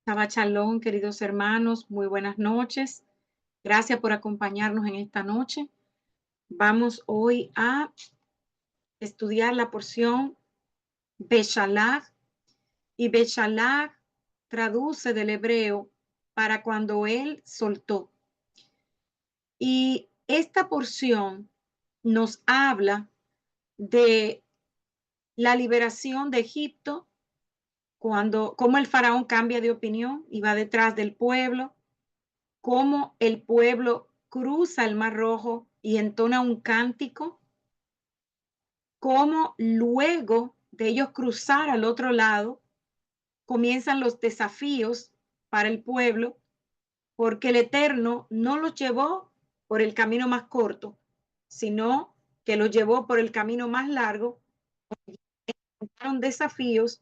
Shabbat Shalom, queridos hermanos, muy buenas noches. Gracias por acompañarnos en esta noche. Vamos hoy a estudiar la porción Beshalach, y Beshalach traduce del hebreo para cuando él soltó. Y esta porción nos habla de la liberación de Egipto, cómo el faraón cambia de opinión y va detrás del pueblo, cómo el pueblo cruza el Mar Rojo y entona un cántico, cómo luego de ellos cruzar al otro lado, comienzan los desafíos para el pueblo, porque el Eterno no los llevó por el camino más corto, sino que los llevó por el camino más largo. Fueron desafíos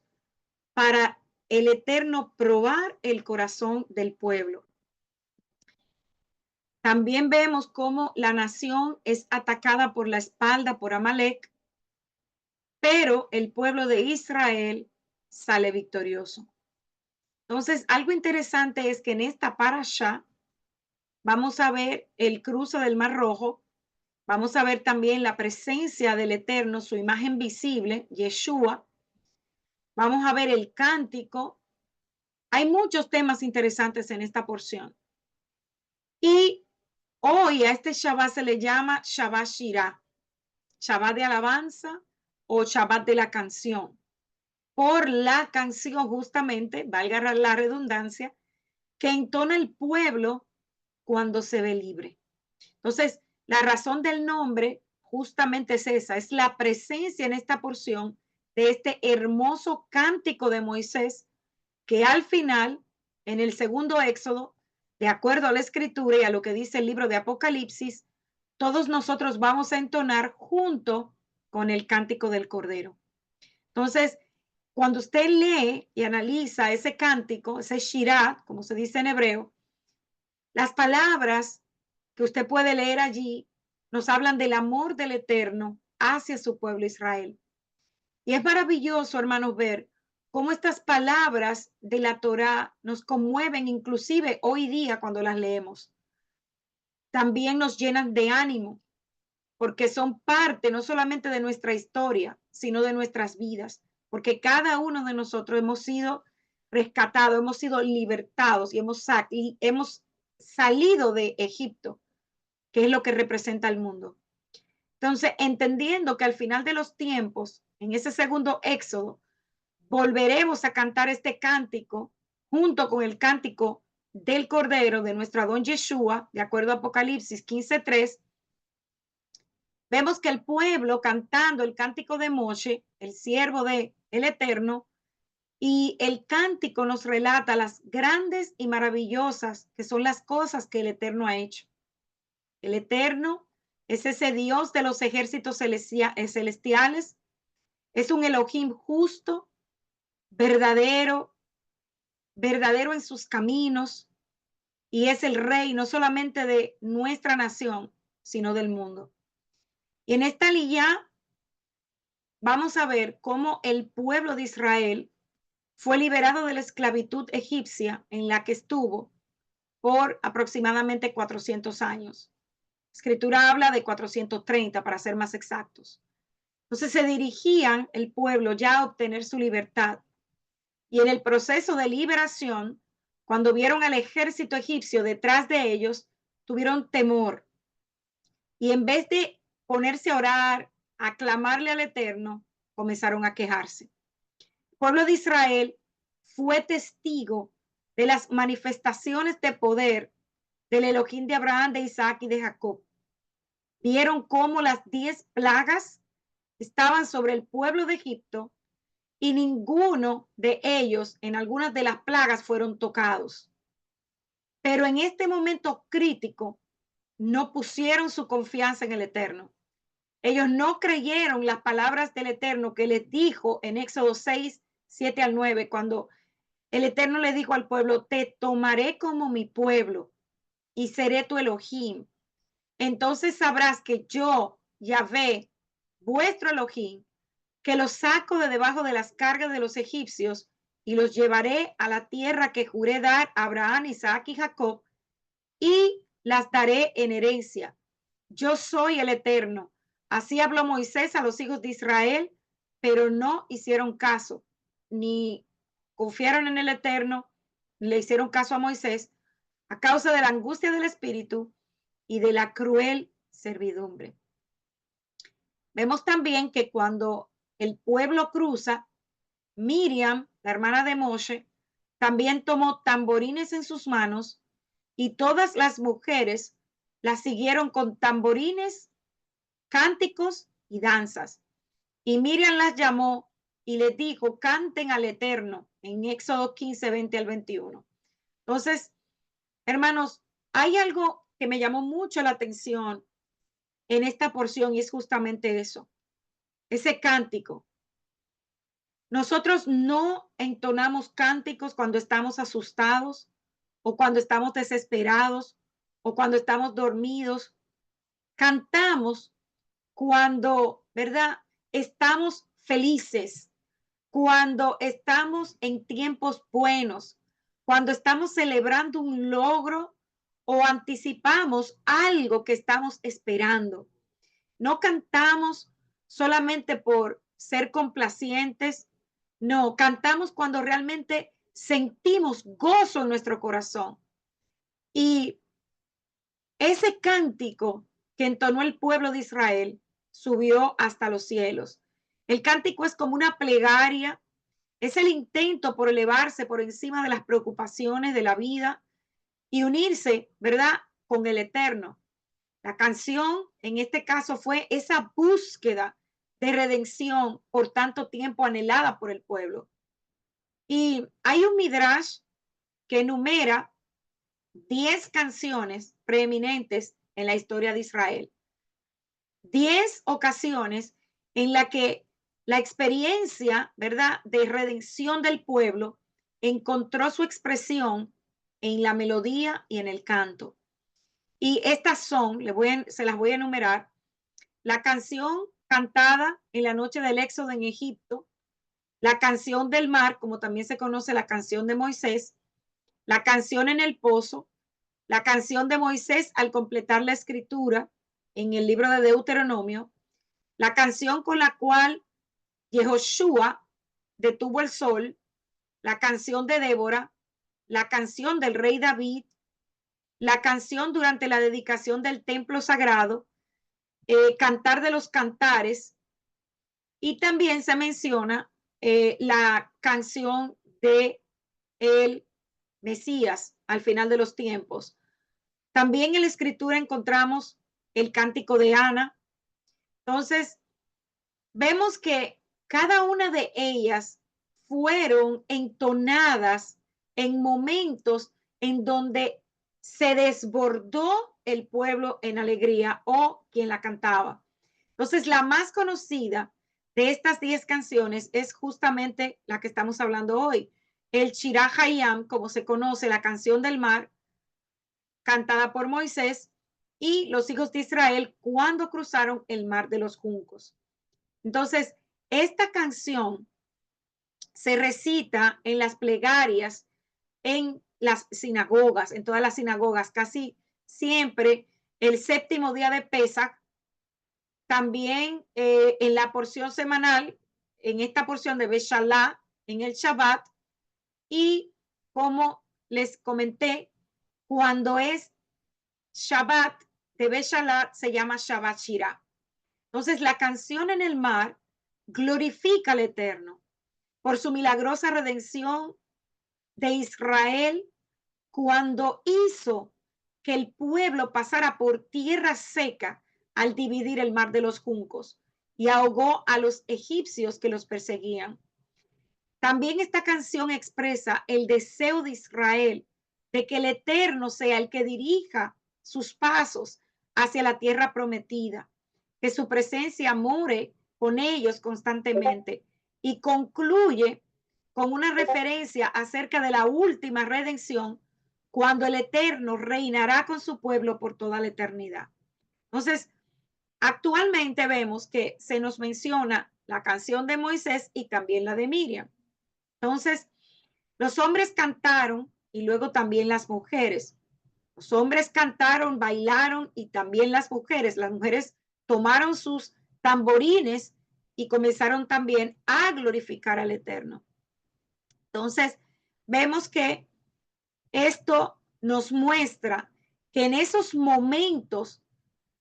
para el Eterno probar el corazón del pueblo. También vemos cómo la nación es atacada por la espalda por Amalek, pero el pueblo de Israel sale victorioso. Entonces, algo interesante es que en esta parasha vamos a ver el cruce del Mar Rojo, vamos a ver también la presencia del Eterno, su imagen visible, Yeshua, vamos a ver el cántico. Hay muchos temas interesantes en esta porción. Y hoy a este Shabbat se le llama Shabbat Shirah, Shabbat de alabanza o Shabbat de la canción, por la canción justamente, valga la redundancia, que entona el pueblo cuando se ve libre. Entonces, la razón del nombre justamente es esa, es la presencia en esta porción de este hermoso cántico de Moisés, que al final, en el segundo Éxodo, de acuerdo a la escritura y a lo que dice el libro de Apocalipsis, todos nosotros vamos a entonar junto con el cántico del Cordero. Entonces, cuando usted lee y analiza ese cántico, ese shirah, como se dice en hebreo, las palabras que usted puede leer allí nos hablan del amor del Eterno hacia su pueblo Israel. Y es maravilloso, hermanos, ver cómo estas palabras de la Torá nos conmueven, inclusive hoy día cuando las leemos. También nos llenan de ánimo, porque son parte no solamente de nuestra historia, sino de nuestras vidas, porque cada uno de nosotros hemos sido rescatados, hemos sido libertados y hemos salido de Egipto, que es lo que representa el mundo. Entonces, entendiendo que al final de los tiempos, en ese segundo éxodo, volveremos a cantar este cántico junto con el cántico del Cordero de nuestro Adón Yeshua, de acuerdo a Apocalipsis 15:3, vemos que el pueblo cantando el cántico de Moshe, el siervo de el Eterno, y el cántico nos relata las grandes y maravillosas que son las cosas que el Eterno ha hecho. El Eterno es ese Dios de los ejércitos celestiales, es un Elohim justo, verdadero, verdadero en sus caminos, y es el rey no solamente de nuestra nación, sino del mundo. Y en esta liyá vamos a ver cómo el pueblo de Israel fue liberado de la esclavitud egipcia en la que estuvo por aproximadamente 400 años. La escritura habla de 430 para ser más exactos. Entonces se dirigían el pueblo ya a obtener su libertad. Y en el proceso de liberación, cuando vieron al ejército egipcio detrás de ellos, tuvieron temor. Y en vez de ponerse a orar, a clamarle al Eterno, comenzaron a quejarse. El pueblo de Israel fue testigo de las manifestaciones de poder del Elohim de Abraham, de Isaac y de Jacob. Vieron cómo las 10 plagas estaban sobre el pueblo de Egipto y ninguno de ellos en algunas de las plagas fueron tocados. Pero en este momento crítico no pusieron su confianza en el Eterno. Ellos no creyeron las palabras del Eterno que les dijo en Éxodo 6:7-9, cuando el Eterno le dijo al pueblo: te tomaré como mi pueblo y seré tu Elohim. Entonces sabrás que yo, Yahvé, vuestro Elohim, que los saco de debajo de las cargas de los egipcios y los llevaré a la tierra que juré dar a Abraham, Isaac y Jacob, y las daré en herencia. Yo soy el Eterno. Así habló Moisés a los hijos de Israel, pero no hicieron caso, ni confiaron en el Eterno, ni le hicieron caso a Moisés a causa de la angustia del espíritu y de la cruel servidumbre. Vemos también que cuando el pueblo cruza, Miriam, la hermana de Moshe, también tomó tamborines en sus manos y todas las mujeres la siguieron con tamborines, cánticos y danzas. Y Miriam las llamó y les dijo, canten al Eterno, en Éxodo 15, 20 al 21. Entonces, hermanos, hay algo que me llamó mucho la atención en esta porción y es justamente eso, ese cántico. Nosotros no entonamos cánticos cuando estamos asustados o cuando estamos desesperados o cuando estamos dormidos. Cantamos cuando, ¿verdad? Estamos felices, cuando estamos en tiempos buenos, cuando estamos celebrando un logro o anticipamos algo que estamos esperando. No cantamos solamente por ser complacientes, no, cantamos cuando realmente sentimos gozo en nuestro corazón. Y ese cántico que entonó el pueblo de Israel subió hasta los cielos. El cántico es como una plegaria, es el intento por elevarse por encima de las preocupaciones de la vida y unirse, ¿verdad?, con el Eterno. La canción, en este caso, fue esa búsqueda de redención por tanto tiempo anhelada por el pueblo. Y hay un midrash que enumera 10 canciones preeminentes en la historia de Israel. 10 ocasiones en la que la experiencia, ¿verdad?, de redención del pueblo encontró su expresión en la melodía y en el canto. Y estas son, se las voy a enumerar, la canción cantada en la noche del éxodo en Egipto, la canción del mar, como también se conoce la canción de Moisés, la canción en el pozo, la canción de Moisés al completar la escritura en el libro de Deuteronomio, la canción con la cual Yehoshua detuvo el sol, la canción de Débora, la canción del rey David, la canción durante la dedicación del templo sagrado, Cantar de los Cantares, y también se menciona la canción de el Mesías al final de los tiempos. También en la escritura encontramos el cántico de Ana. Entonces, vemos que cada una de ellas fueron entonadas en momentos en donde se desbordó el pueblo en alegría o quien la cantaba. Entonces, la más conocida de estas 10 canciones es justamente la que estamos hablando hoy, el Shirah Hayam, como se conoce, la canción del mar, cantada por Moisés y los hijos de Israel cuando cruzaron el mar de los juncos. Entonces, esta canción se recita en las plegarias, en las sinagogas, en todas las sinagogas, casi siempre el séptimo día de Pesach, también en la porción semanal, en esta porción de Beshalá, en el Shabbat, y como les comenté, cuando es Shabbat de Beshalá se llama Shabbat Shirah. Entonces, la canción en el mar glorifica al Eterno por su milagrosa redención de Israel cuando hizo que el pueblo pasara por tierra seca al dividir el mar de los juncos y ahogó a los egipcios que los perseguían. También esta canción expresa el deseo de Israel de que el Eterno sea el que dirija sus pasos hacia la tierra prometida, que su presencia more con ellos constantemente, y concluye con una referencia acerca de la última redención, cuando el Eterno reinará con su pueblo por toda la eternidad. Entonces, actualmente vemos que se nos menciona la canción de Moisés y también la de Miriam. Entonces, Los hombres cantaron y luego también las mujeres. Los hombres cantaron, bailaron y también las mujeres. Las mujeres tomaron sus tamborines y comenzaron también a glorificar al Eterno. Entonces, vemos que esto nos muestra que en esos momentos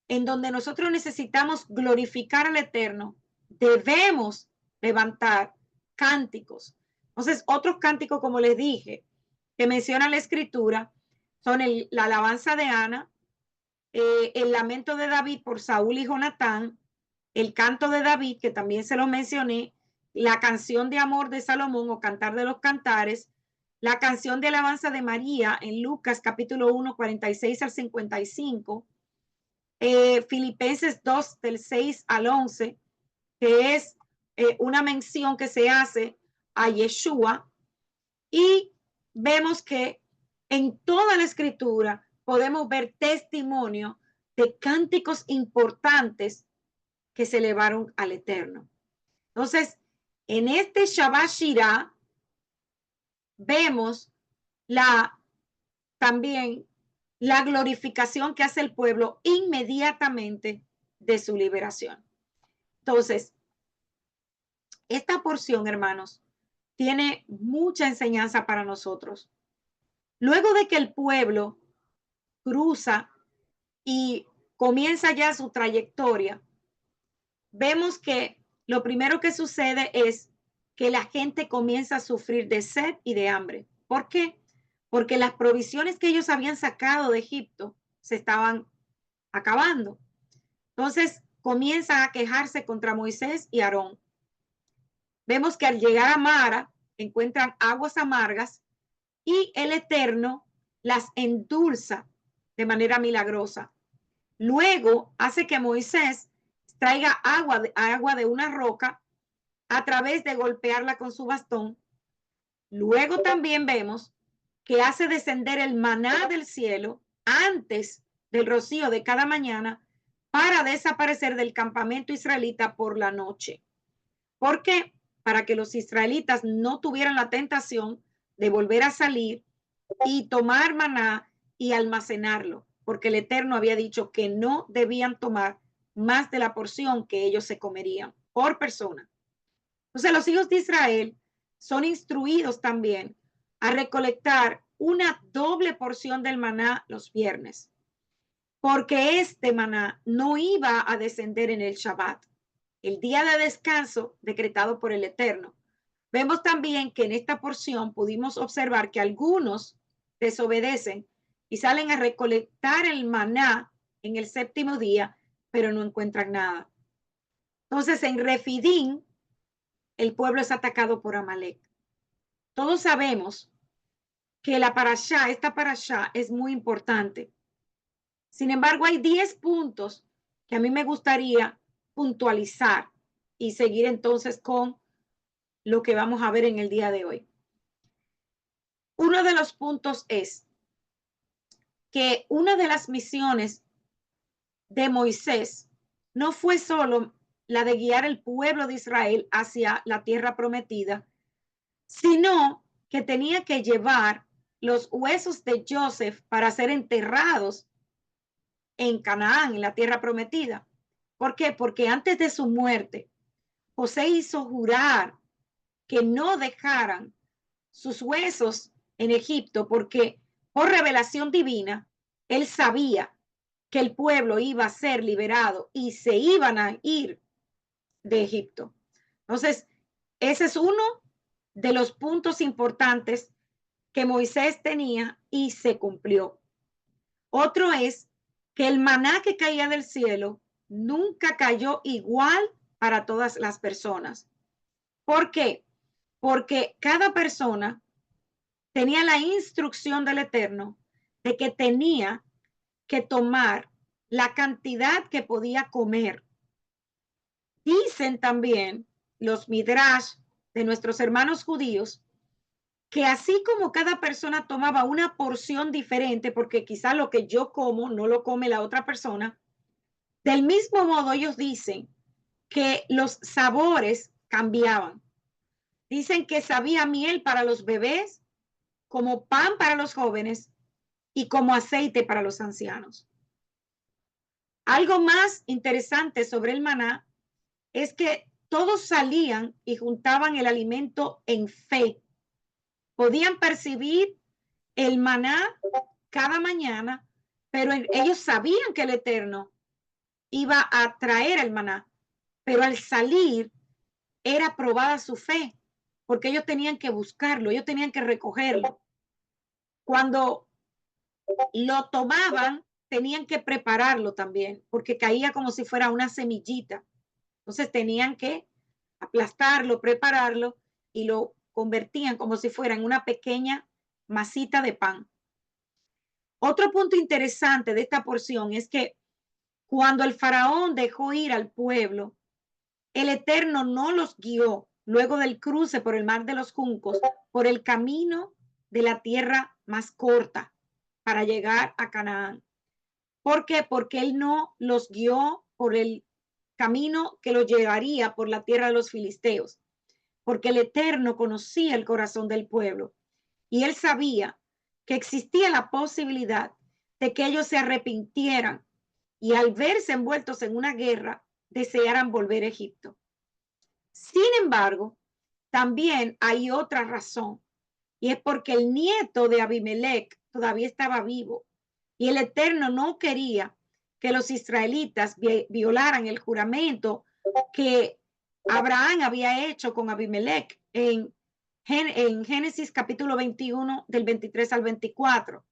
en donde nosotros necesitamos glorificar al Eterno, debemos levantar cánticos. Entonces, otros cánticos, como les dije, que menciona la Escritura, son la alabanza de Ana, el lamento de David por Saúl y Jonatán, el canto de David, que también se lo mencioné, la canción de amor de Salomón o cantar de los cantares, la canción de alabanza de María en Lucas capítulo 1, 46 al 55, Filipenses 2 del 6 al 11, que es una mención que se hace a Yeshua, y vemos que en toda la escritura podemos ver testimonio de cánticos importantes que se elevaron al Eterno. Entonces, en este Shabbat Shirah vemos también la glorificación que hace el pueblo inmediatamente de su liberación. Entonces, esta porción, hermanos, tiene mucha enseñanza para nosotros. Luego de que el pueblo cruza y comienza ya su trayectoria, vemos que lo primero que sucede es que la gente comienza a sufrir de sed y de hambre. ¿Por qué? Porque las provisiones que ellos habían sacado de Egipto se estaban acabando. Entonces comienzan a quejarse contra Moisés y Aarón. Vemos que al llegar a Mara encuentran aguas amargas y el Eterno las endulza de manera milagrosa. Luego hace que Moisés traiga agua de una roca a través de golpearla con su bastón. Luego también vemos que hace descender el maná del cielo antes del rocío de cada mañana para desaparecer del campamento israelita por la noche. ¿Por qué? Para que los israelitas no tuvieran la tentación de volver a salir y tomar maná y almacenarlo, porque el Eterno había dicho que no debían tomar más de la porción que ellos se comerían por persona. Entonces los hijos de Israel son instruidos también a recolectar una doble porción del maná los viernes, porque este maná no iba a descender en el Shabbat, el día de descanso decretado por el Eterno. Vemos también que en esta porción pudimos observar que algunos desobedecen y salen a recolectar el maná en el séptimo día, pero no encuentran nada. Entonces en Refidín el pueblo es atacado por Amalek. Todos sabemos que esta parashá es muy importante. Sin embargo, hay 10 puntos que a mí me gustaría puntualizar y seguir entonces con lo que vamos a ver en el día de hoy. Uno de los puntos es que una de las misiones de Moisés no fue solo la de guiar el pueblo de Israel hacia la tierra prometida, sino que tenía que llevar los huesos de Joseph para ser enterrados en Canaán, en la tierra prometida. ¿Por qué? Porque antes de su muerte, José hizo jurar que no dejaran sus huesos en Egipto, porque por revelación divina, él sabía que el pueblo iba a ser liberado y se iban a ir de Egipto. Entonces, ese es uno de los puntos importantes que Moisés tenía y se cumplió. Otro es que el maná que caía del cielo nunca cayó igual para todas las personas. ¿Por qué? Porque cada persona tenía la instrucción del Eterno de que tenía que tomar la cantidad que podía comer. Dicen también los midrash de nuestros hermanos judíos que así como cada persona tomaba una porción diferente, porque quizá lo que yo como no lo come la otra persona, del mismo modo ellos dicen que los sabores cambiaban. Dicen que sabía miel para los bebés como pan para los jóvenes y como aceite para los ancianos. Algo más interesante sobre el maná es que todos salían y juntaban el alimento en fe. Podían percibir el maná cada mañana, pero ellos sabían que el Eterno iba a traer el maná, pero al salir era probada su fe, porque ellos tenían que buscarlo, ellos tenían que recogerlo. Cuando lo tomaban, tenían que prepararlo también, porque caía como si fuera una semillita. Entonces tenían que aplastarlo, prepararlo y lo convertían como si fuera en una pequeña masita de pan. Otro punto interesante de esta porción es que cuando el faraón dejó ir al pueblo, el Eterno no los guió luego del cruce por el mar de los juncos, por el camino de la tierra más corta para llegar a Canaán. ¿Por qué? Porque él no los guió por el camino que los llevaría por la tierra de los filisteos, porque el Eterno conocía el corazón del pueblo y él sabía que existía la posibilidad de que ellos se arrepintieran y al verse envueltos en una guerra desearan volver a Egipto. Sin embargo, también hay otra razón y es porque el nieto de Abimelech todavía estaba vivo y el Eterno no quería que los israelitas violaran el juramento que Abraham había hecho con Abimelech en Génesis capítulo 21 del 23 al 24,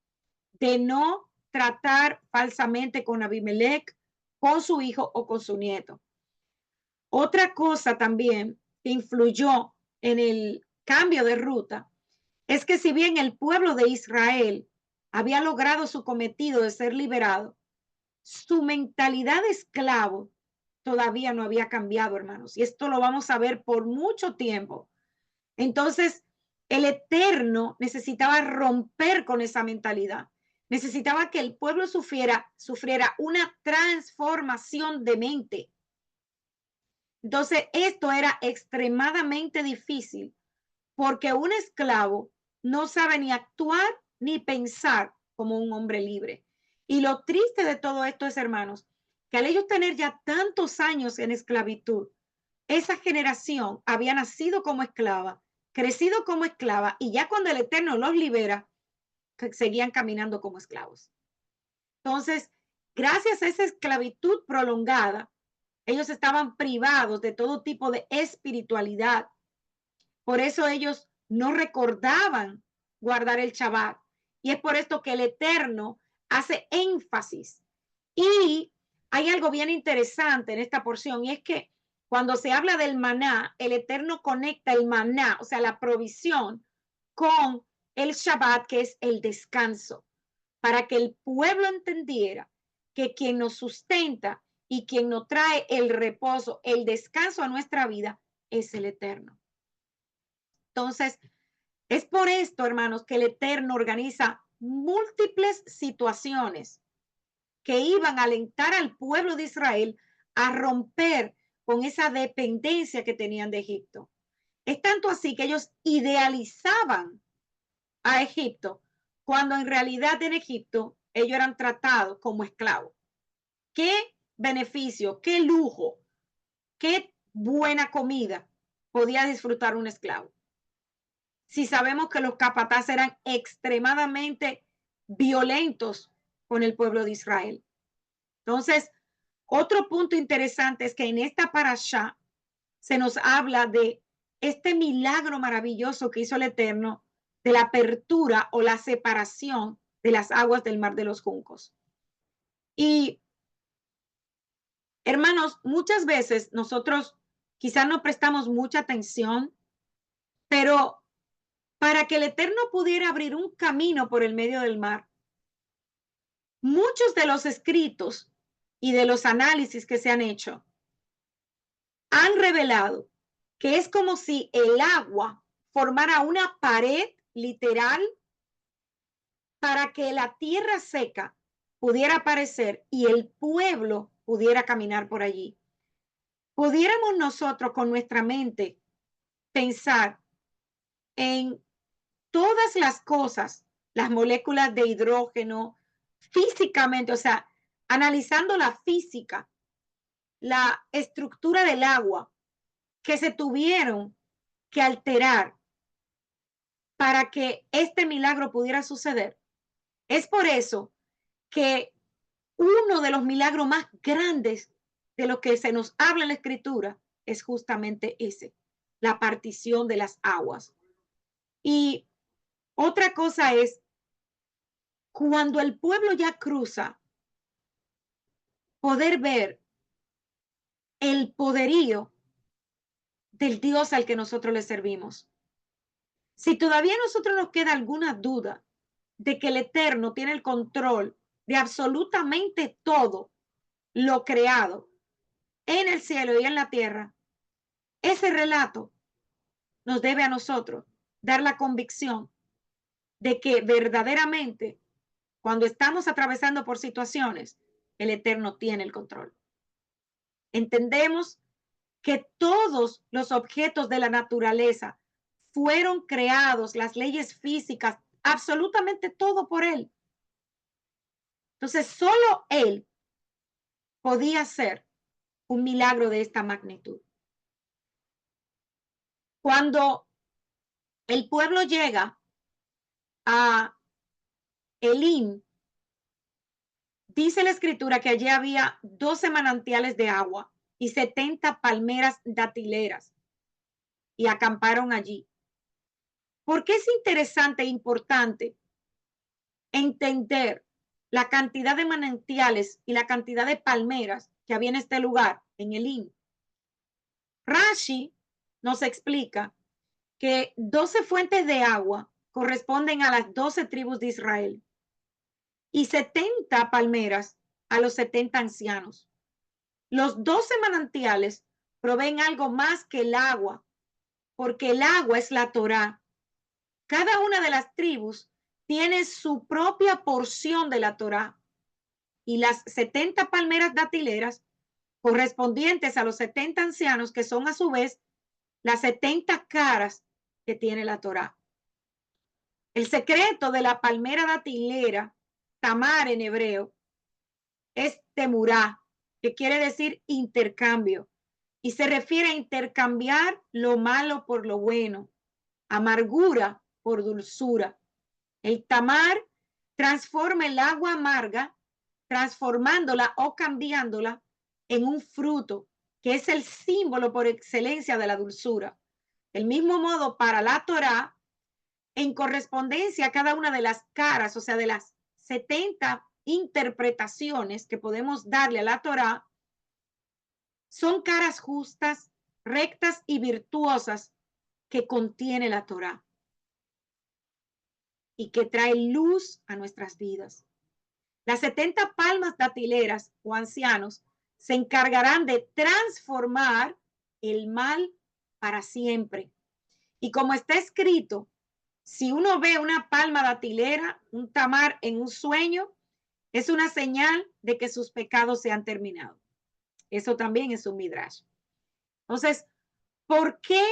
de no tratar falsamente con Abimelech, con su hijo o con su nieto. Otra cosa también que influyó en el cambio de ruta es que si bien el pueblo de Israel había logrado su cometido de ser liberado, su mentalidad de esclavo todavía no había cambiado, hermanos. Y esto lo vamos a ver por mucho tiempo. Entonces, el Eterno necesitaba romper con esa mentalidad. Necesitaba que el pueblo sufriera una transformación de mente. Entonces, esto era extremadamente difícil porque un esclavo no sabe ni actuar ni pensar como un hombre libre. Y lo triste de todo esto es, hermanos, que al ellos tener ya tantos años en esclavitud, esa generación había nacido como esclava, crecido como esclava, y ya cuando el Eterno los libera, seguían caminando como esclavos. Entonces, gracias a esa esclavitud prolongada, ellos estaban privados de todo tipo de espiritualidad. Por eso ellos no recordaban guardar el Shabbat. Y es por esto que el Eterno hace énfasis. Y hay algo bien interesante en esta porción, y es que cuando se habla del maná, el Eterno conecta el maná, o sea, la provisión, con el Shabbat, que es el descanso, para que el pueblo entendiera que quien nos sustenta y quien nos trae el reposo, el descanso a nuestra vida, es el Eterno. Entonces, es por esto, hermanos, que el Eterno organiza múltiples situaciones que iban a alentar al pueblo de Israel a romper con esa dependencia que tenían de Egipto. Es tanto así que ellos idealizaban a Egipto, cuando en realidad en Egipto ellos eran tratados como esclavos. ¿Qué beneficio, qué lujo, qué buena comida podía disfrutar un esclavo? Si sabemos que los capataces eran extremadamente violentos con el pueblo de Israel. Entonces, otro punto interesante es que en esta parashá se nos habla de este milagro maravilloso que hizo el Eterno de la apertura o la separación de las aguas del mar de los juncos. Y, hermanos, muchas veces nosotros quizás no prestamos mucha atención, pero para que el Eterno pudiera abrir un camino por el medio del mar, muchos de los escritos y de los análisis que se han hecho han revelado que es como si el agua formara una pared literal para que la tierra seca pudiera aparecer y el pueblo pudiera caminar por allí. Pudiéramos nosotros con nuestra mente pensar en todas las cosas, las moléculas de hidrógeno, físicamente, o sea, analizando la física, la estructura del agua, que se tuvieron que alterar para que este milagro pudiera suceder. Es por eso que uno de los milagros más grandes de lo que se nos habla en la escritura es justamente ese, la partición de las aguas. Y otra cosa es, cuando el pueblo ya cruza, poder ver el poderío del Dios al que nosotros le servimos. Si todavía a nosotros nos queda alguna duda de que el Eterno tiene el control de absolutamente todo lo creado en el cielo y en la tierra, ese relato nos debe a nosotros dar la convicción de que verdaderamente cuando estamos atravesando por situaciones, el Eterno tiene el control. Entendemos que todos los objetos de la naturaleza fueron creados, las leyes físicas, absolutamente todo por Él. Entonces, solo Él podía hacer un milagro de esta magnitud. Cuando el pueblo llega a Elim, dice la escritura que allí había 12 manantiales de agua y 70 palmeras datileras y acamparon allí. ¿Por qué es interesante e importante entender la cantidad de manantiales y la cantidad de palmeras que había en este lugar, en Elim? Rashi nos explica que 12 fuentes de agua corresponden a las 12 tribus de Israel y 70 palmeras a los 70 ancianos. Los 12 manantiales proveen algo más que el agua, porque el agua es la Torá. Cada una de las tribus tiene su propia porción de la Torá y las 70 palmeras datileras correspondientes a los 70 ancianos, que son a su vez las 70 caras que tiene la Torá. El secreto de la palmera datilera, tamar en hebreo, es temurá, que quiere decir intercambio, y se refiere a intercambiar lo malo por lo bueno, amargura por dulzura. El tamar transforma el agua amarga, transformándola o cambiándola en un fruto, que es el símbolo por excelencia de la dulzura. Del mismo modo, para la Torá, en correspondencia a cada una de las caras, o sea, de las 70 interpretaciones que podemos darle a la Torá, son caras justas, rectas y virtuosas que contiene la Torá y que trae luz a nuestras vidas. Las 70 palmas datileras o ancianos se encargarán de transformar el mal para siempre. Y como está escrito, si uno ve una palma datilera, un tamar en un sueño, es una señal de que sus pecados se han terminado. Eso también es un midrash. Entonces, ¿por qué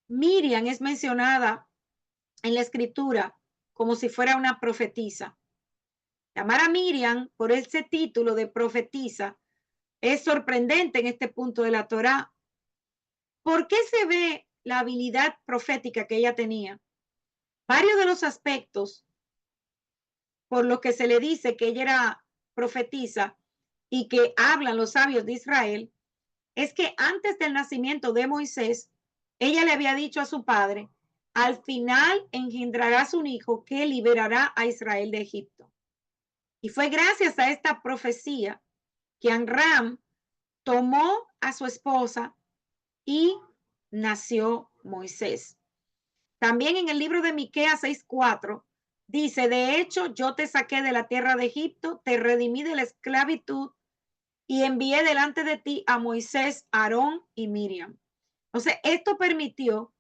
Miriam es mencionada en la escritura como si fuera una profetisa? Llamar a Miriam por ese título de profetisa es sorprendente en este punto de la Torá. ¿Por qué se ve la habilidad profética que ella tenía? Varios de los aspectos por lo que se le dice que ella era profetisa y que hablan los sabios de Israel, es que antes del nacimiento de Moisés, ella le había dicho a su padre, al final engendrarás un hijo que liberará a Israel de Egipto. Y fue gracias a esta profecía que Amram tomó a su esposa y nació Moisés. También en el libro de Miqueas 6:4 dice, de hecho, yo te saqué de la tierra de Egipto, te redimí de la esclavitud y envié delante de ti a Moisés, Aarón y Miriam. Entonces, esto permitió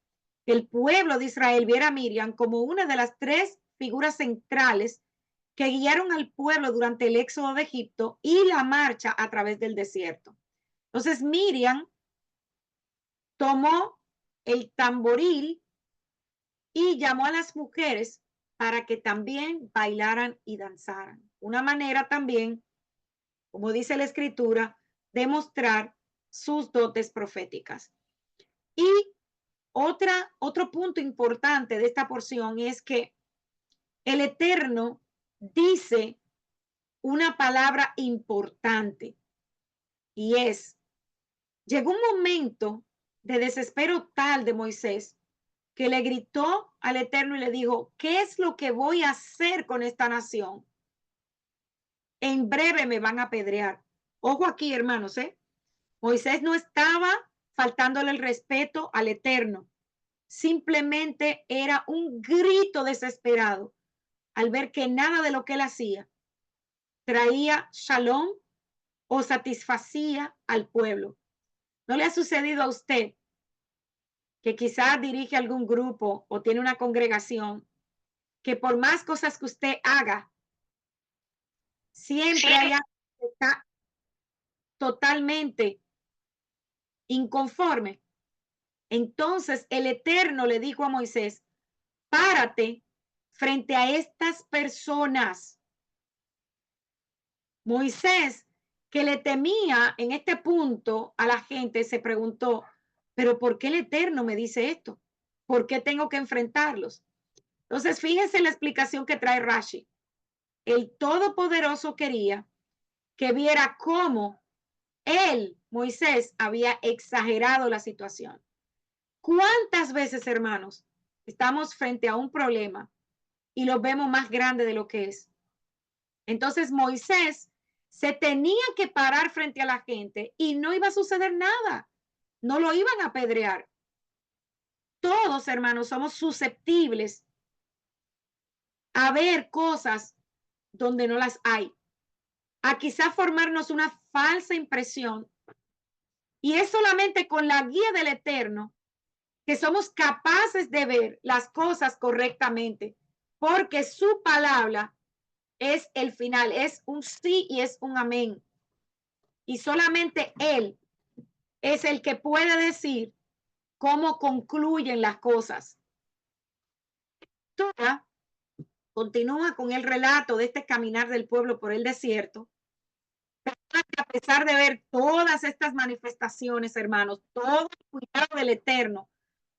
que el pueblo de Israel viera a Miriam como una de las tres figuras centrales que guiaron al pueblo durante el éxodo de Egipto y la marcha a través del desierto. Entonces, Miriam tomó el tamboril y llamó a las mujeres para que también bailaran y danzaran. Una manera también, como dice la escritura, de mostrar sus dotes proféticas. Y otro punto importante de esta porción es que el Eterno dice una palabra importante y es, llegó un momento de desespero tal de Moisés que le gritó al Eterno y le dijo, ¿qué es lo que voy a hacer con esta nación? En breve me van a apedrear. Ojo aquí, hermanos, ¿eh? Moisés no estaba faltándole el respeto al Eterno. Simplemente era un grito desesperado al ver que nada de lo que él hacía traía shalom o satisfacía al pueblo. ¿No le ha sucedido a usted que quizás dirige algún grupo o tiene una congregación que por más cosas que usted haga, siempre hay algo que está totalmente inconforme? Entonces el Eterno le dijo a Moisés, párate frente a estas personas. Moisés, que le temía en este punto a la gente, se preguntó, pero ¿por qué el Eterno me dice esto? ¿Por qué tengo que enfrentarlos? Entonces, fíjense la explicación que trae Rashi. El Todopoderoso quería que viera cómo él, Moisés, había exagerado la situación. ¿Cuántas veces, hermanos, estamos frente a un problema y lo vemos más grande de lo que es? Entonces, Moisés se tenía que parar frente a la gente y no iba a suceder nada. No lo iban a apedrear. Todos, hermanos, somos susceptibles a ver cosas donde no las hay, a quizá formarnos una falsa impresión. Y es solamente con la guía del Eterno que somos capaces de ver las cosas correctamente, porque su palabra es el final, es un sí y es un amén. Y solamente Él es el que puede decir cómo concluyen las cosas. Torah continúa con el relato de este caminar del pueblo por el desierto. A pesar de ver todas estas manifestaciones, hermanos, todo el cuidado del Eterno,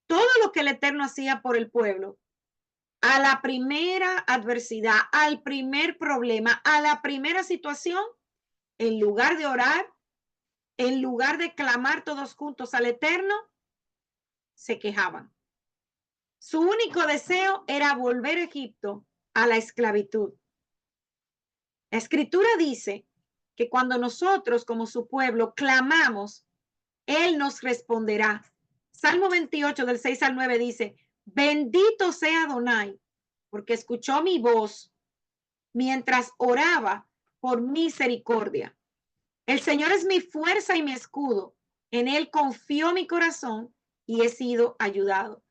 todo lo que el Eterno hacía por el pueblo, a la primera adversidad, al primer problema, a la primera situación, en lugar de orar, en lugar de clamar todos juntos al Eterno, se quejaban. Su único deseo era volver a Egipto a la esclavitud. La escritura dice que cuando nosotros como su pueblo clamamos, Él nos responderá. Salmo 28 del 6 al 9 dice, bendito sea Adonai, porque escuchó mi voz mientras oraba por misericordia. El Señor es mi fuerza y mi escudo. En Él confió mi corazón y he sido ayudado.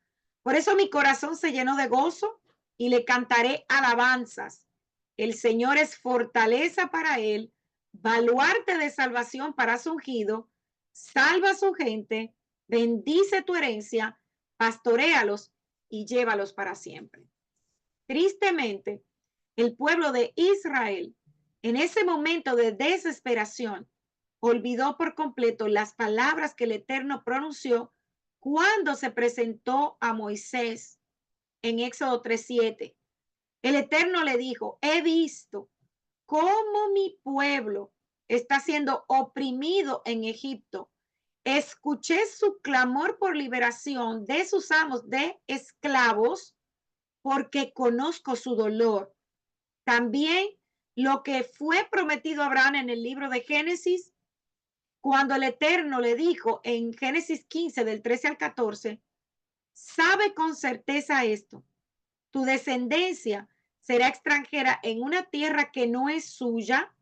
Por eso mi corazón se llenó de gozo y le cantaré alabanzas. El Señor es fortaleza para él, baluarte de salvación para su ungido, salva a su gente, bendice tu herencia, pastoréalos y llévalos para siempre. Tristemente, el pueblo de Israel, en ese momento de desesperación, olvidó por completo las palabras que el Eterno pronunció cuando se presentó a Moisés en Éxodo 3:7. El Eterno le dijo, he visto cómo mi pueblo está siendo oprimido en Egipto. Escuché su clamor por liberación de sus amos de esclavos porque conozco su dolor. También lo que fue prometido a Abraham en el libro de Génesis, cuando el Eterno le dijo en Génesis 15 del 13 al 14, sabe con certeza esto, tu descendencia será extranjera en una tierra que no es suya,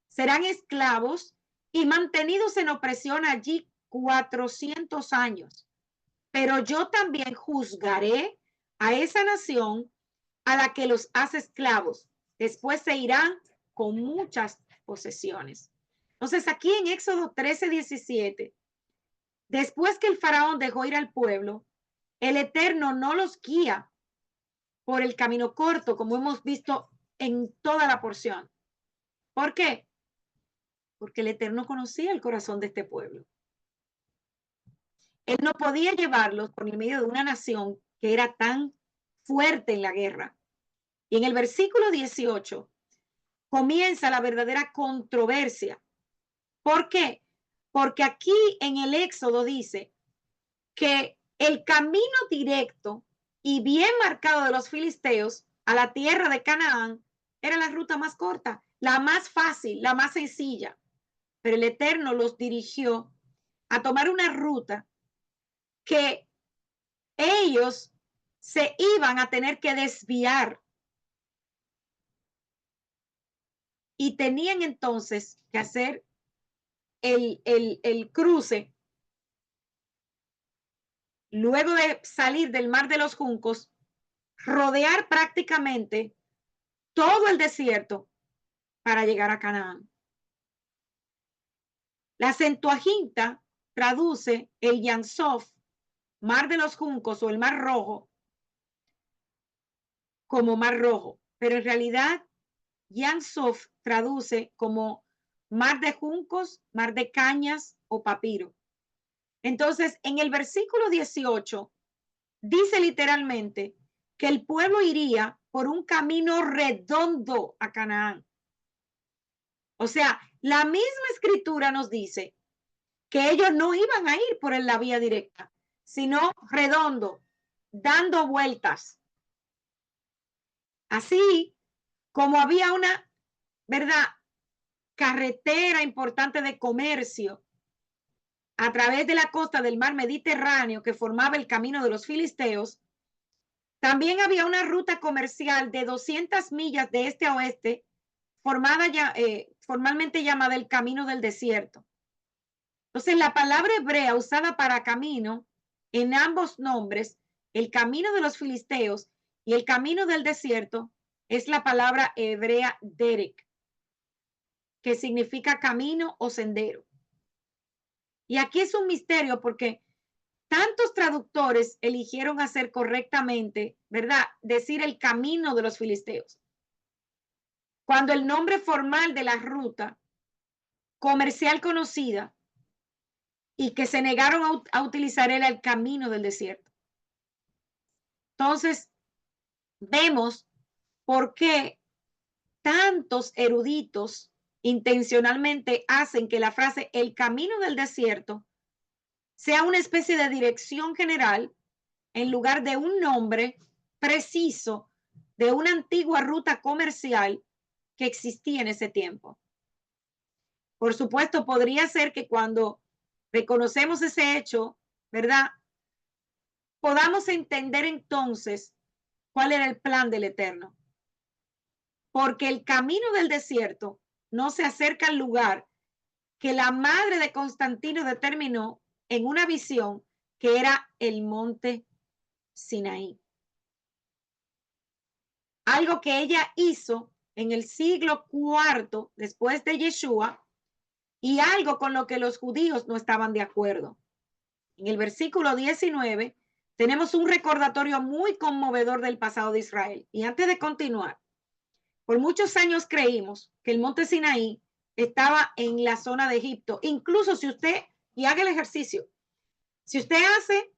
serán esclavos y mantenidos en opresión allí 400 años. Pero yo también juzgaré a esa nación a la que los hace esclavos. Después se irán con muchas posesiones. Entonces aquí en Éxodo 13:17, después que el faraón dejó ir al pueblo, el Eterno no los guía por el camino corto, como hemos visto en toda la porción. ¿Por qué? Porque el Eterno conocía el corazón de este pueblo. Él no podía llevarlos por el medio de una nación que era tan fuerte en la guerra. Y en el versículo 18 comienza la verdadera controversia. ¿Por qué? Porque aquí en el Éxodo dice que el camino directo y bien marcado de los filisteos a la tierra de Canaán era la ruta más corta, la más fácil, la más sencilla. Pero el Eterno los dirigió a tomar una ruta que ellos se iban a tener que desviar y tenían entonces que hacer el cruce. Luego de salir del Mar de los Juncos, rodear prácticamente todo el desierto para llegar a Canaán. La Septuaginta traduce el Yamsuf, Mar de los Juncos o el Mar Rojo, como Mar Rojo, pero en realidad Yamsuf traduce como Mar de Juncos, Mar de Cañas o Papiro. Entonces, en el versículo 18 dice literalmente que el pueblo iría por un camino redondo a Canaán. O sea, la misma escritura nos dice que ellos no iban a ir por la vía directa, sino redondo, dando vueltas. Así como había una, ¿verdad?, carretera importante de comercio a través de la costa del mar Mediterráneo que formaba el camino de los filisteos, también había una ruta comercial de 200 millas de este a oeste, formada ya, formalmente llamada el Camino del Desierto. Entonces, la palabra hebrea usada para camino en ambos nombres, el camino de los filisteos y el camino del desierto, es la palabra hebrea derek, que significa camino o sendero. Y aquí es un misterio porque tantos traductores eligieron hacer correctamente, ¿verdad?, decir el camino de los filisteos, cuando el nombre formal de la ruta comercial conocida y que se negaron a utilizar era el camino del desierto. Entonces, vemos por qué tantos eruditos intencionalmente hacen que la frase el camino del desierto sea una especie de dirección general en lugar de un nombre preciso de una antigua ruta comercial que existía en ese tiempo. Por supuesto, podría ser que cuando reconocemos ese hecho, ¿verdad?, podamos entender entonces cuál era el plan del Eterno. Porque el camino del desierto no se acerca al lugar que la madre de Constantino determinó en una visión que era el monte Sinaí. Algo que ella hizo en el siglo IV después de Yeshua y algo con lo que los judíos no estaban de acuerdo. En el versículo 19 tenemos un recordatorio muy conmovedor del pasado de Israel. Y antes de continuar, por muchos años creímos que el monte Sinaí estaba en la zona de Egipto. Incluso si usted, y haga el ejercicio, si usted hace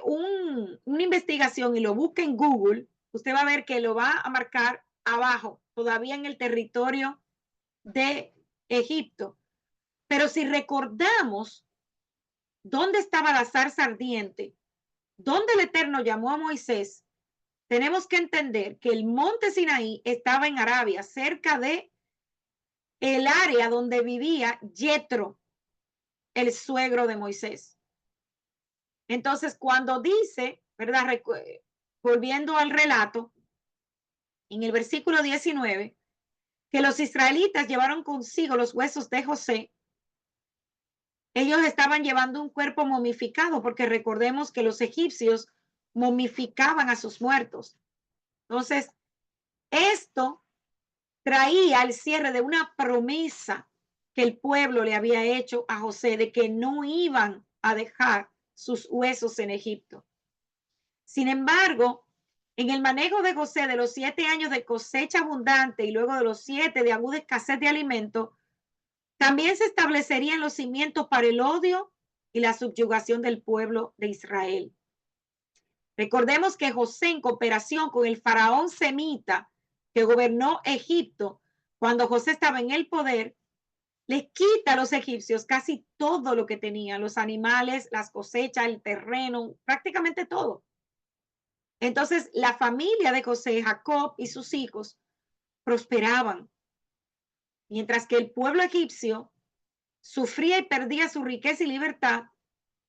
una investigación y lo busca en Google, usted va a ver que lo va a marcar abajo, todavía en el territorio de Egipto. Pero si recordamos dónde estaba la zarza ardiente, dónde el Eterno llamó a Moisés, tenemos que entender que el monte Sinaí estaba en Arabia, cerca de el área donde vivía Yetro, el suegro de Moisés. Entonces, cuando dice, ¿verdad?, volviendo al relato, en el versículo 19, que los israelitas llevaron consigo los huesos de José, ellos estaban llevando un cuerpo momificado, porque recordemos que los egipcios momificaban a sus muertos. Entonces, esto traía el cierre de una promesa que el pueblo le había hecho a José de que no iban a dejar sus huesos en Egipto. Sin embargo, En el manejo de José de los 7 años de cosecha abundante y luego de los 7 de aguda escasez de alimento, también se establecerían los cimientos para el odio y la subyugación del pueblo de Israel. Recordemos que José, en cooperación con el faraón semita que gobernó Egipto, cuando José estaba en el poder, les quita a los egipcios casi todo lo que tenían, los animales, las cosechas, el terreno, prácticamente todo. Entonces, la familia de José, Jacob y sus hijos prosperaban, mientras que el pueblo egipcio sufría y perdía su riqueza y libertad.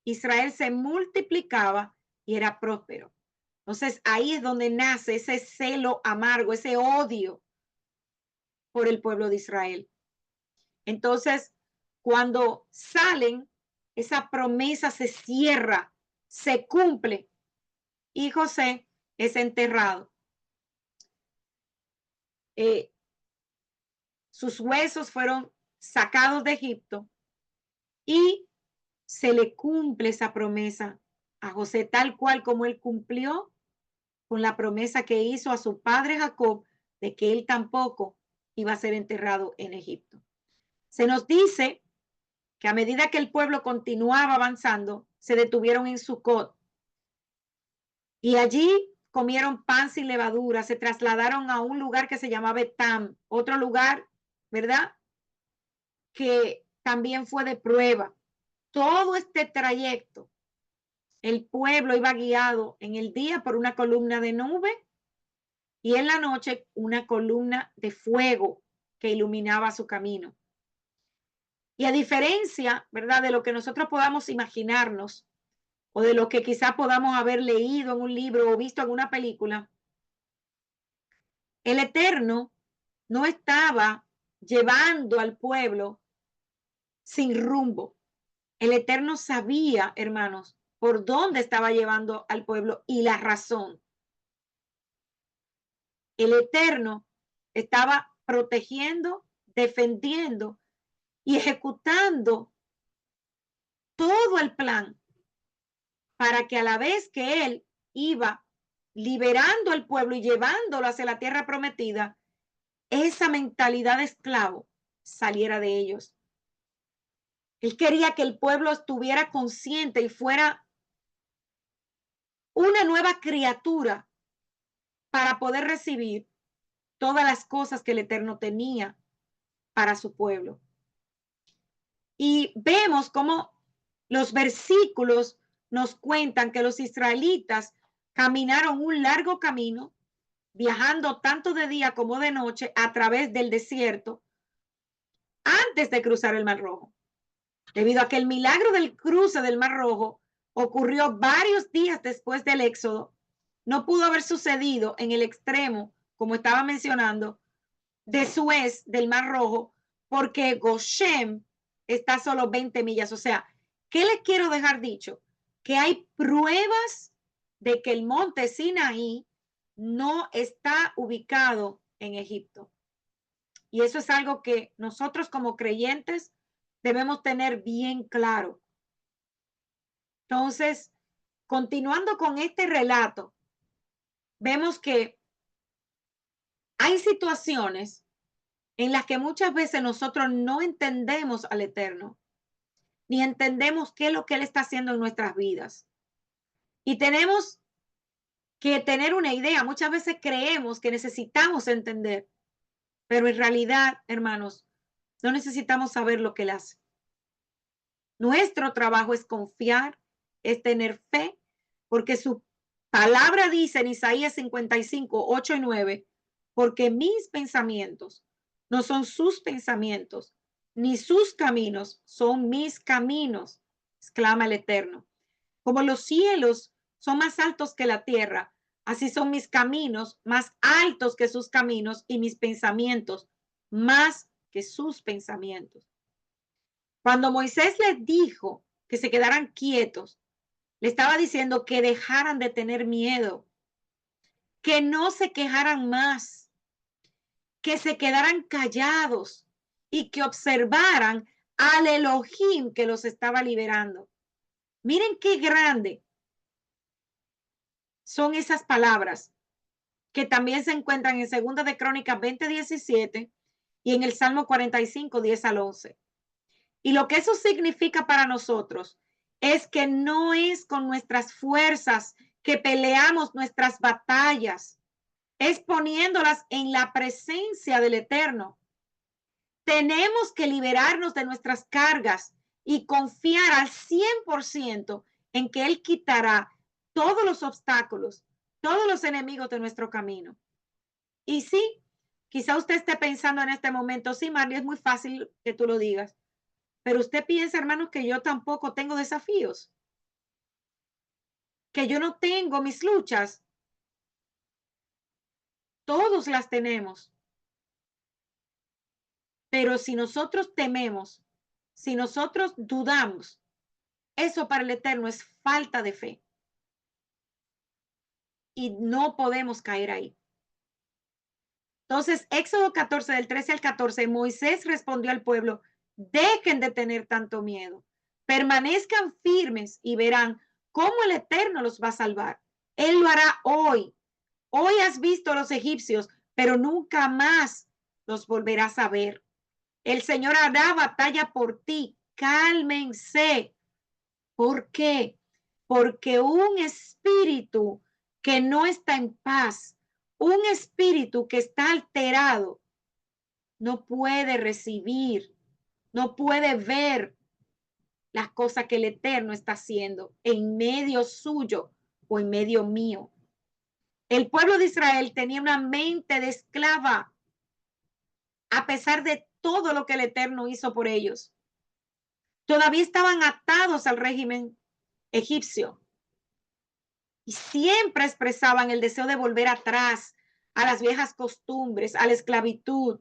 Israel se multiplicaba y era próspero. Entonces, ahí es donde nace ese celo amargo, ese odio por el pueblo de Israel. Entonces, cuando salen, esa promesa se cierra, se cumple y José es enterrado. Sus huesos fueron sacados de Egipto y se le cumple esa promesa a José tal cual como él cumplió con la promesa que hizo a su padre Jacob de que él tampoco iba a ser enterrado en Egipto. Se nos dice que a medida que el pueblo continuaba avanzando, se detuvieron en Sucot y allí comieron pan sin levadura, se trasladaron a un lugar que se llamaba Etam, otro lugar, ¿verdad? Que también fue de prueba. Todo este trayecto, el pueblo iba guiado en el día por una columna de nube y en la noche una columna de fuego que iluminaba su camino. Y a diferencia, ¿verdad?, de lo que nosotros podamos imaginarnos o de lo que quizá podamos haber leído en un libro o visto en una película, el Eterno no estaba llevando al pueblo sin rumbo. El Eterno sabía, hermanos, por dónde estaba llevando al pueblo y la razón. El Eterno estaba protegiendo, defendiendo y ejecutando todo el plan para que a la vez que él iba liberando al pueblo y llevándolo hacia la tierra prometida, esa mentalidad de esclavo saliera de ellos. Él quería que el pueblo estuviera consciente y fuera una nueva criatura para poder recibir todas las cosas que el Eterno tenía para su pueblo. Y vemos cómo los versículos nos cuentan que los israelitas caminaron un largo camino, viajando tanto de día como de noche a través del desierto, antes de cruzar el Mar Rojo. Debido a que el milagro del cruce del Mar Rojo ocurrió varios días después del Éxodo, no pudo haber sucedido en el extremo, como estaba mencionando, de Suez, del Mar Rojo, porque Goshen está a solo 20 millas. O sea, ¿qué les quiero dejar dicho? Que hay pruebas de que el monte Sinaí no está ubicado en Egipto. Y eso es algo que nosotros como creyentes debemos tener bien claro. Entonces, continuando con este relato, vemos que hay situaciones en las que muchas veces nosotros no entendemos al Eterno, ni entendemos qué es lo que Él está haciendo en nuestras vidas. Y tenemos que tener una idea. Muchas veces creemos que necesitamos entender, pero en realidad, hermanos, no necesitamos saber lo que Él hace. Nuestro trabajo es confiar, es tener fe, porque su palabra dice en Isaías 55, 8 y 9, porque mis pensamientos no son sus pensamientos, ni sus caminos son mis caminos, exclama el Eterno. Como los cielos son más altos que la tierra, así son mis caminos más altos que sus caminos y mis pensamientos más que sus pensamientos. Cuando Moisés les dijo que se quedaran quietos, le estaba diciendo que dejaran de tener miedo, que no se quejaran más, que se quedaran callados y que observaran al Elohim que los estaba liberando. Miren qué grande son esas palabras. que también se encuentran en Segunda de Crónicas 20:17 y en el Salmo 45, 10 al 11. Y lo que eso significa para nosotros es que no es con nuestras fuerzas que peleamos nuestras batallas, es poniéndolas en la presencia del Eterno. Tenemos que liberarnos de nuestras cargas y confiar al 100% en que Él quitará todos los obstáculos, todos los enemigos de nuestro camino. Y sí, quizá usted esté pensando en este momento, sí, Marley, es muy fácil que tú lo digas, pero usted piensa, hermanos, que yo tampoco tengo desafíos, que yo no tengo mis luchas. Todos las tenemos. Pero si nosotros tememos, si nosotros dudamos, eso para el Eterno es falta de fe. Y no podemos caer ahí. Entonces, Éxodo 14, del 13 al 14, Moisés respondió al pueblo, dejen de tener tanto miedo, permanezcan firmes y verán cómo el Eterno los va a salvar. Él lo hará hoy. Hoy has visto a los egipcios, pero nunca más los volverás a ver. El Señor hará batalla por ti. Cálmense. ¿Por qué? Porque un espíritu que no está en paz, un espíritu que está alterado, no puede recibir, no puede ver las cosas que el Eterno está haciendo en medio suyo o en medio mío. El pueblo de Israel tenía una mente de esclava, a pesar de todo lo que el Eterno hizo por ellos. Todavía estaban atados al régimen egipcio y siempre expresaban el deseo de volver atrás a las viejas costumbres, a la esclavitud.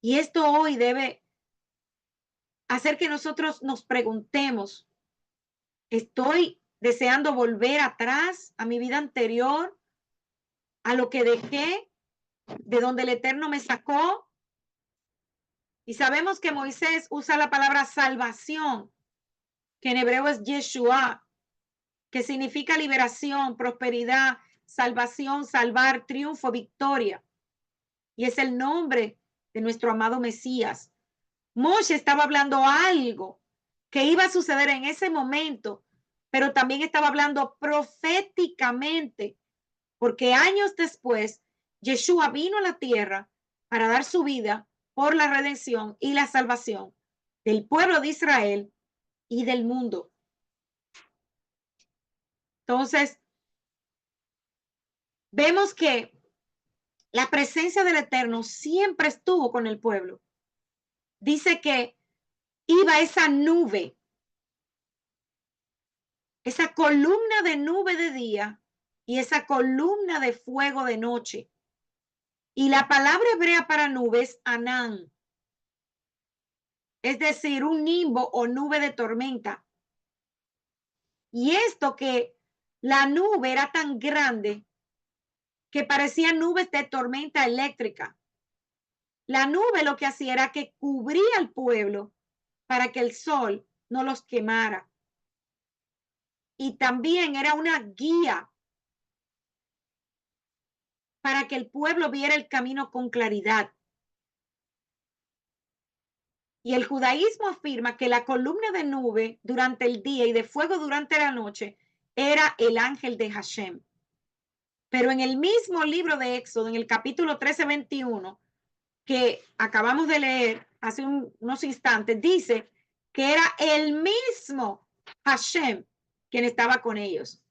Y esto hoy debe hacer que nosotros nos preguntemos, ¿estoy deseando volver atrás a mi vida anterior, a lo que dejé, de donde el Eterno me sacó? Y sabemos que Moisés usa la palabra salvación, que en hebreo es Yeshua, que significa liberación, prosperidad, salvación, salvar, triunfo, victoria. Y es el nombre de nuestro amado Mesías. Moshe estaba hablando algo que iba a suceder en ese momento, pero también estaba hablando proféticamente, porque años después, Yeshua vino a la tierra para dar su vida por la redención y la salvación del pueblo de Israel y del mundo. Entonces, vemos que la presencia del Eterno siempre estuvo con el pueblo. Dice que iba esa nube, esa columna de nube de día y esa columna de fuego de noche. Y la palabra hebrea para nube es anán, es decir, un nimbo o nube de tormenta. Y esto que la nube era tan grande que parecía nubes de tormenta eléctrica. La nube lo que hacía era que cubría al pueblo para que el sol no los quemara. Y también era una guía para que el pueblo viera el camino con claridad. Y el judaísmo afirma que la columna de nube durante el día y de fuego durante la noche era el ángel de Hashem. Pero en el mismo libro de Éxodo, en el capítulo 13:21, que acabamos de leer hace unos instantes, dice que era el mismo Hashem quien estaba con ellos.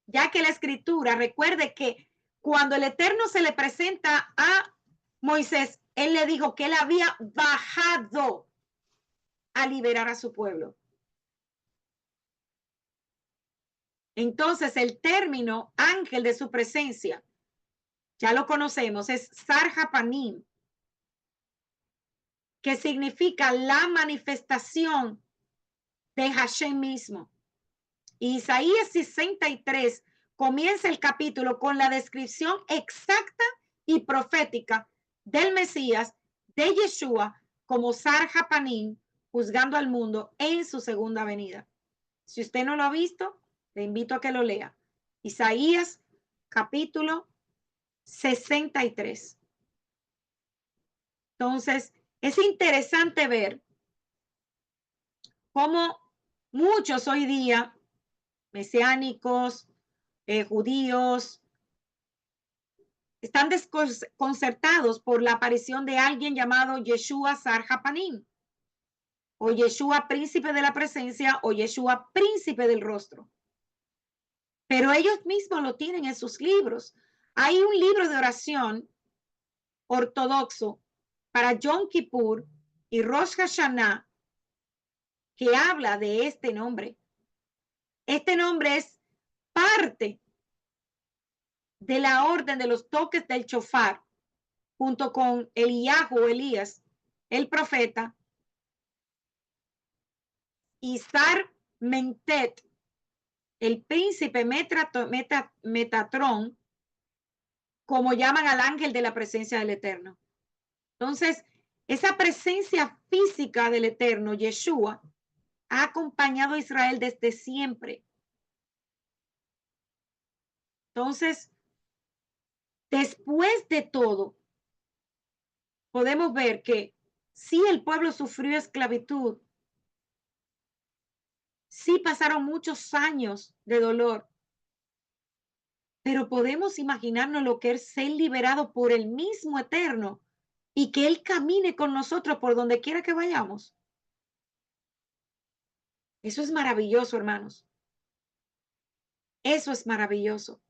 Ya que la escritura, recuerde que cuando el Eterno se le presenta a Moisés, él le dijo que él había bajado a liberar a su pueblo. Entonces, el término ángel de su presencia, ya lo conocemos, es Sarjapanim, que significa la manifestación de Hashem mismo. Isaías 63 comienza el capítulo con la descripción exacta y profética del Mesías, de Yeshua, como Sarjapanim, juzgando al mundo en su segunda venida. Si usted no lo ha visto, le invito a que lo lea. Isaías capítulo 63. Entonces, es interesante ver cómo muchos hoy día, mesiánicos, judíos, están desconcertados por la aparición de alguien llamado Yeshua Sar Hapanim, o Yeshua príncipe de la presencia, o Yeshua príncipe del rostro. Pero ellos mismos lo tienen en sus libros. Hay un libro de oración ortodoxo para Yom Kippur y Rosh Hashanah que habla de este nombre. Este nombre es parte de la orden de los toques del shofar, junto con Eliyahu o Elías, el profeta, y Sar Mentet, el príncipe Metatrón, como llaman al ángel de la presencia del Eterno. Entonces, esa presencia física del Eterno, Yeshua, ha acompañado a Israel desde siempre. Entonces, después de todo, podemos ver que sí el pueblo sufrió esclavitud, sí pasaron muchos años de dolor, pero podemos imaginarnos lo que es ser liberado por el mismo Eterno y que Él camine con nosotros por donde quiera que vayamos. Eso es maravilloso, hermanos. Eso es maravilloso.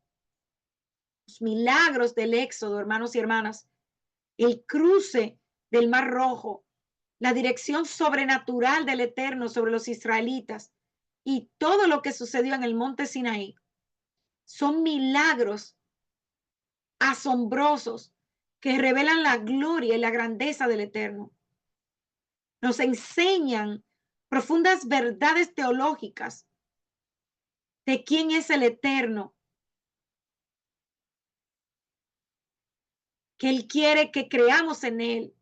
Los milagros del Éxodo, hermanos y hermanas, el cruce del Mar Rojo, la dirección sobrenatural del Eterno sobre los israelitas y todo lo que sucedió en el monte Sinaí son milagros asombrosos que revelan la gloria y la grandeza del Eterno. Nos enseñan profundas verdades teológicas de quién es el Eterno, que Él quiere que creamos en Él,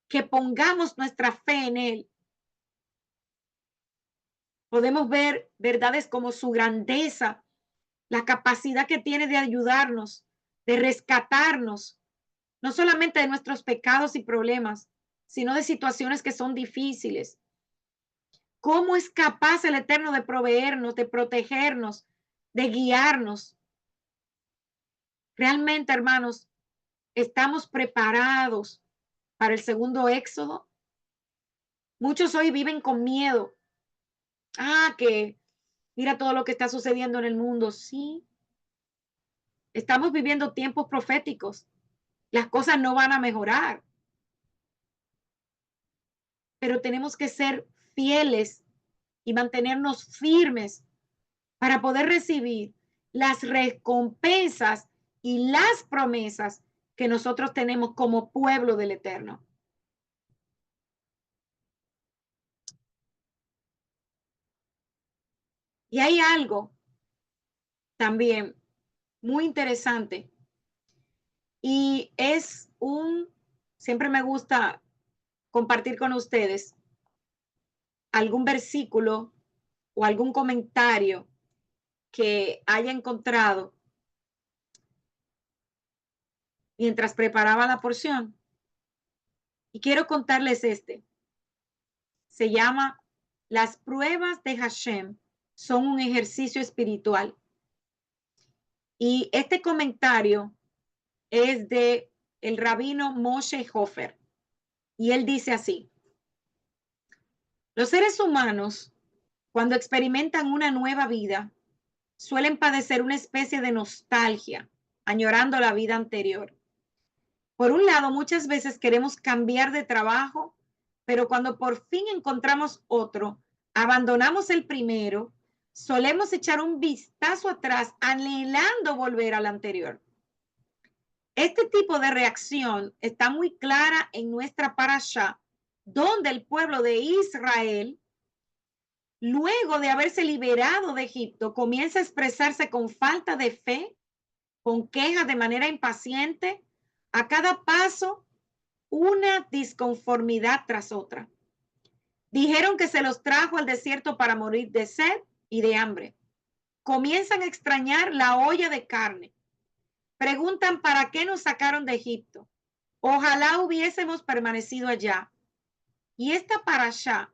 que pongamos nuestra fe en Él. Podemos ver verdades como su grandeza, la capacidad que tiene de ayudarnos, de rescatarnos, no solamente de nuestros pecados y problemas, sino de situaciones que son difíciles. ¿Cómo es capaz el Eterno de proveernos, de protegernos, de guiarnos? Realmente, hermanos, ¿estamos preparados para el segundo éxodo? Muchos hoy viven con miedo. Que mira todo lo que está sucediendo en el mundo. Sí, estamos viviendo tiempos proféticos. Las cosas no van a mejorar, pero tenemos que ser fieles y mantenernos firmes para poder recibir las recompensas y las promesas que nosotros tenemos como pueblo del Eterno. Y hay algo también muy interesante y siempre me gusta compartir con ustedes algún versículo o algún comentario que haya encontrado mientras preparaba la porción. Y quiero contarles este. Se llama Las pruebas de Hashem son un ejercicio espiritual. Y este comentario es de el rabino Moshe Hofer. Y él dice así: los seres humanos, cuando experimentan una nueva vida, suelen padecer una especie de nostalgia, añorando la vida anterior. Por un lado, muchas veces queremos cambiar de trabajo, pero cuando por fin encontramos otro, abandonamos el primero, solemos echar un vistazo atrás anhelando volver al anterior. Este tipo de reacción está muy clara en nuestra parashá, donde el pueblo de Israel, luego de haberse liberado de Egipto, comienza a expresarse con falta de fe, con quejas de manera impaciente, a cada paso una disconformidad tras otra. Dijeron que se los trajo al desierto para morir de sed y de hambre. comienzan a extrañar la olla de carne. Preguntan para qué nos sacaron de Egipto. Ojalá hubiésemos permanecido allá. Y esta parashá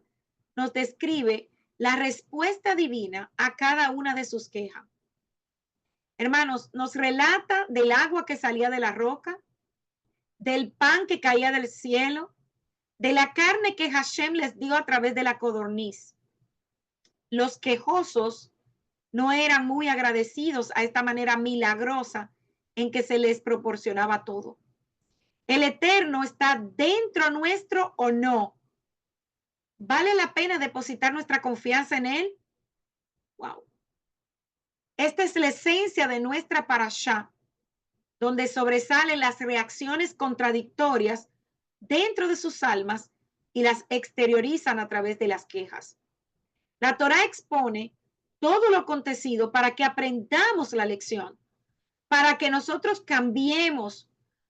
nos describe la respuesta divina a cada una de sus quejas. Hermanos, nos relata del agua que salía de la roca, del pan que caía del cielo, de la carne que Hashem les dio a través de la codorniz. Los quejosos no eran muy agradecidos a esta manera milagrosa en que se les proporcionaba todo. ¿El Eterno está dentro nuestro o no? ¿Vale la pena depositar nuestra confianza en Él? Wow. Esta es la esencia de nuestra parashá, donde sobresalen las reacciones contradictorias dentro de sus almas y las exteriorizan a través de las quejas. La Torá expone todo lo acontecido para que aprendamos la lección, para que nosotros cambiemos.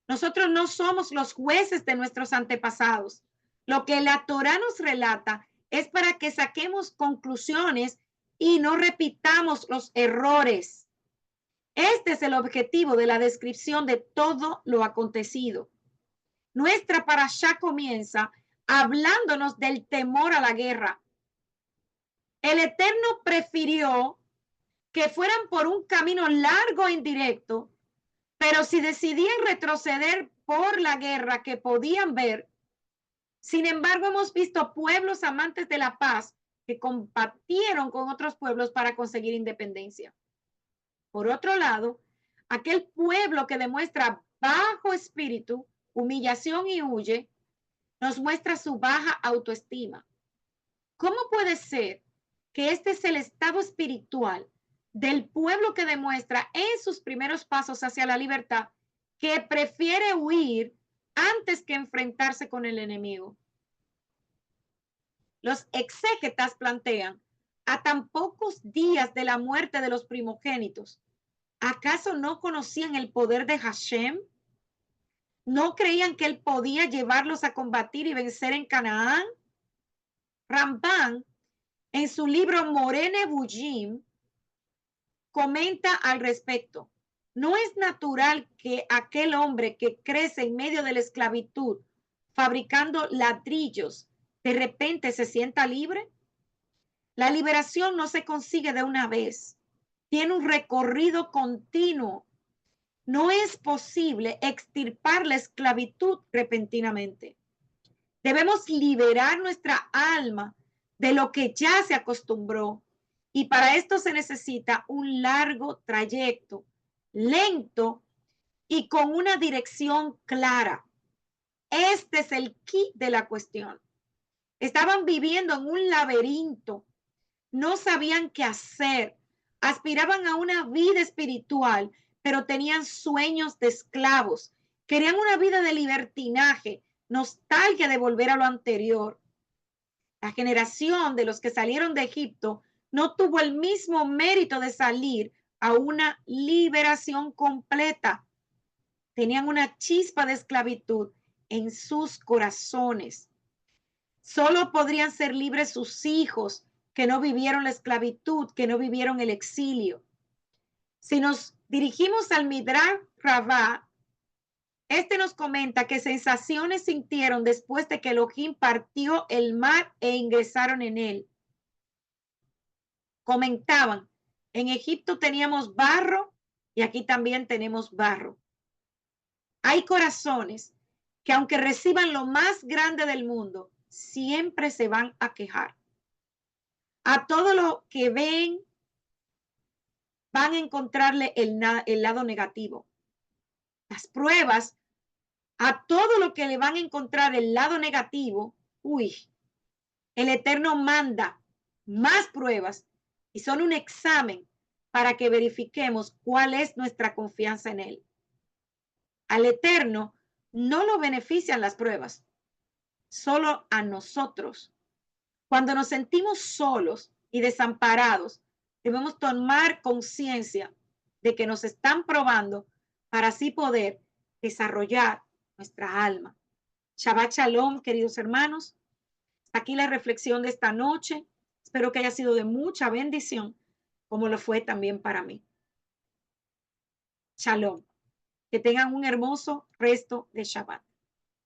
Nosotros no somos los jueces de nuestros antepasados. Lo que la Torá nos relata es para que saquemos conclusiones y no repitamos los errores. Este es el objetivo de la descripción de todo lo acontecido. Nuestra parashá comienza hablándonos del temor a la guerra. El Eterno prefirió que fueran por un camino largo e indirecto, pero si decidían retroceder por la guerra que podían ver, sin embargo, hemos visto pueblos amantes de la paz que combatieron con otros pueblos para conseguir independencia. Por otro lado, aquel pueblo que demuestra bajo espíritu, humillación y huye, nos muestra su baja autoestima. ¿Cómo puede ser que este es el estado espiritual del pueblo que demuestra en sus primeros pasos hacia la libertad que prefiere huir antes que enfrentarse con el enemigo? Los exégetas plantean, a tan pocos días de la muerte de los primogénitos, ¿acaso no conocían el poder de Hashem? ¿No creían que él podía llevarlos a combatir y vencer en Canaán? Rambam, en su libro Moreh Nevukhim, comenta al respecto. ¿No es natural que aquel hombre que crece en medio de la esclavitud, fabricando ladrillos, de repente se sienta libre? La liberación no se consigue de una vez. Tiene un recorrido continuo. No es posible extirpar la esclavitud repentinamente. Debemos liberar nuestra alma de lo que ya se acostumbró. Y para esto se necesita un largo trayecto, lento y con una dirección clara. Este es el key de la cuestión. Estaban viviendo en un laberinto, no sabían qué hacer, aspiraban a una vida espiritual, pero tenían sueños de esclavos, querían una vida de libertinaje, nostalgia de volver a lo anterior. La generación de los que salieron de Egipto no tuvo el mismo mérito de salir a una liberación completa. Tenían una chispa de esclavitud en sus corazones. Solo podrían ser libres sus hijos que no vivieron la esclavitud, que no vivieron el exilio. Si nos dirigimos al Midrash Rabbah, este nos comenta qué sensaciones sintieron después de que Elohim partió el mar e ingresaron en él. Comentaban, en Egipto teníamos barro y aquí también tenemos barro. Hay corazones que aunque reciban lo más grande del mundo, siempre se van a quejar. A todo lo que ven van a encontrarle el lado negativo. Las pruebas, a todo lo que le van a encontrar el lado negativo, el Eterno manda más pruebas y son un examen para que verifiquemos cuál es nuestra confianza en Él. Al Eterno no lo benefician las pruebas, solo a nosotros. Cuando nos sentimos solos y desamparados, debemos tomar conciencia de que nos están probando para así poder desarrollar nuestra alma. Shabbat Shalom, queridos hermanos. Aquí la reflexión de esta noche. Espero que haya sido de mucha bendición. como lo fue también para mí. Shalom. Que tengan un hermoso resto de Shabbat.